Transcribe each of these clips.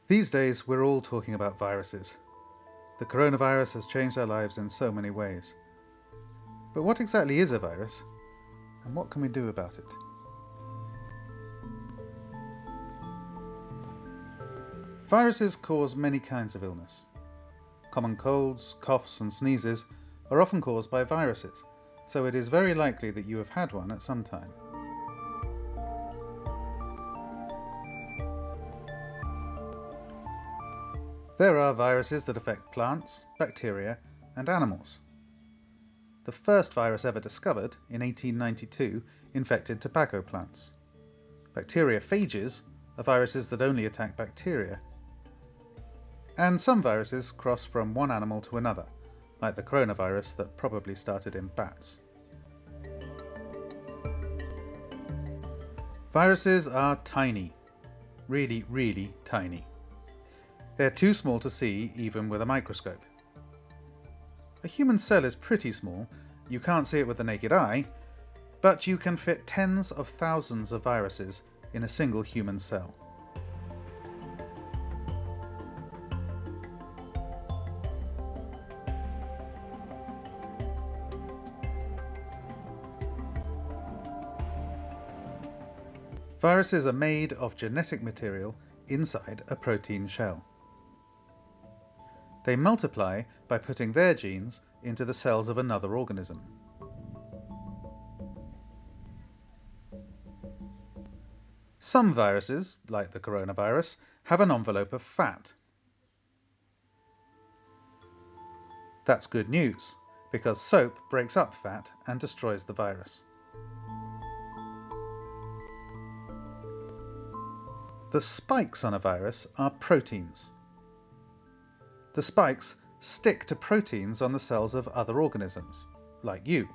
These days, we're all talking about viruses. The coronavirus has changed our lives in so many ways. But what exactly is a virus, and what can we do about it? Viruses cause many kinds of illness. Common colds, coughs, and sneezes are often caused by viruses, so it is very likely that you have had one at some time. There are viruses that affect plants, bacteria, and animals. The first virus ever discovered, in 1892, infected tobacco plants. Bacteriophages are viruses that only attack bacteria. And some viruses cross from one animal to another, like the coronavirus that probably started in bats. Viruses are tiny. Really, really tiny. They're too small to see even with a microscope. A human cell is pretty small, you can't see it with the naked eye, but you can fit tens of thousands of viruses in a single human cell. Viruses are made of genetic material inside a protein shell. They multiply by putting their genes into the cells of another organism. Some viruses, like the coronavirus, have an envelope of fat. That's good news, because soap breaks up fat and destroys the virus. The spikes on a virus are proteins. The spikes stick to proteins on the cells of other organisms, like you.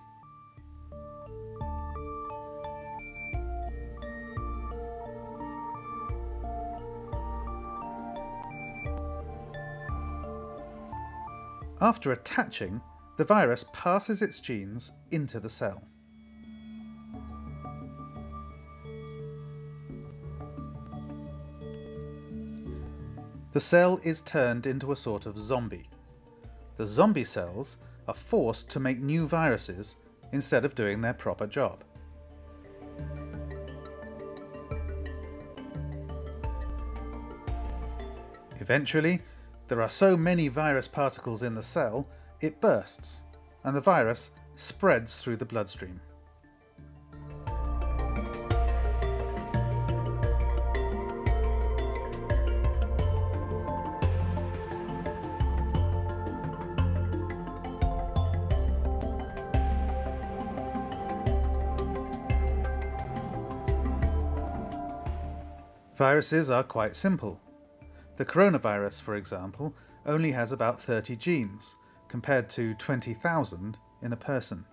After attaching, the virus passes its genes into the cell. The cell is turned into a sort of zombie. The zombie cells are forced to make new viruses instead of doing their proper job. Eventually, there are so many virus particles in the cell, it bursts, and the virus spreads through the bloodstream. Viruses are quite simple. The coronavirus, for example, only has about 30 genes, compared to 20,000 in a person.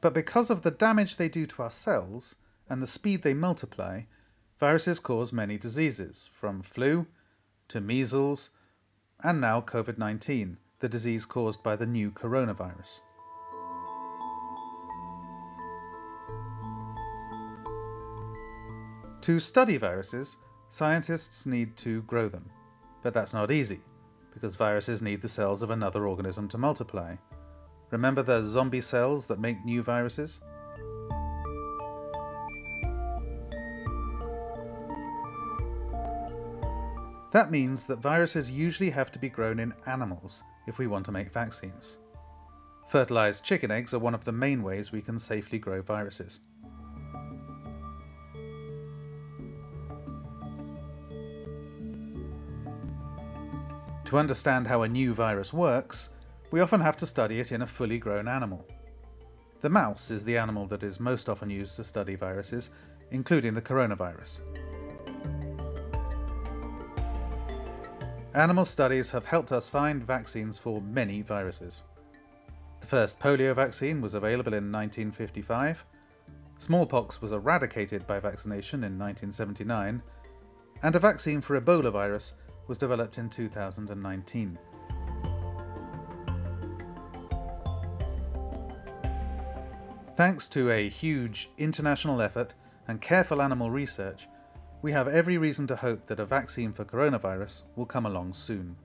But because of the damage they do to our cells and the speed they multiply, viruses cause many diseases, from flu to measles, and now COVID-19, the disease caused by the new coronavirus. To study viruses, scientists need to grow them. But that's not easy, because viruses need the cells of another organism to multiply. Remember the zombie cells that make new viruses? That means that viruses usually have to be grown in animals if we want to make vaccines. Fertilized chicken eggs are one of the main ways we can safely grow viruses. To understand how a new virus works, we often have to study it in a fully grown animal. The mouse is the animal that is most often used to study viruses, including the coronavirus. Animal studies have helped us find vaccines for many viruses. The first polio vaccine was available in 1955, smallpox was eradicated by vaccination in 1979, and a vaccine for Ebola virus was developed in 2019. Thanks to a huge international effort and careful animal research, we have every reason to hope that a vaccine for coronavirus will come along soon.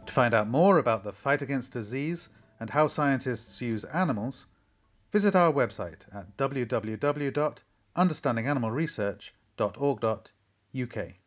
To find out more about the fight against disease and how scientists use animals, visit our website at www.understandinganimalresearch.org.uk.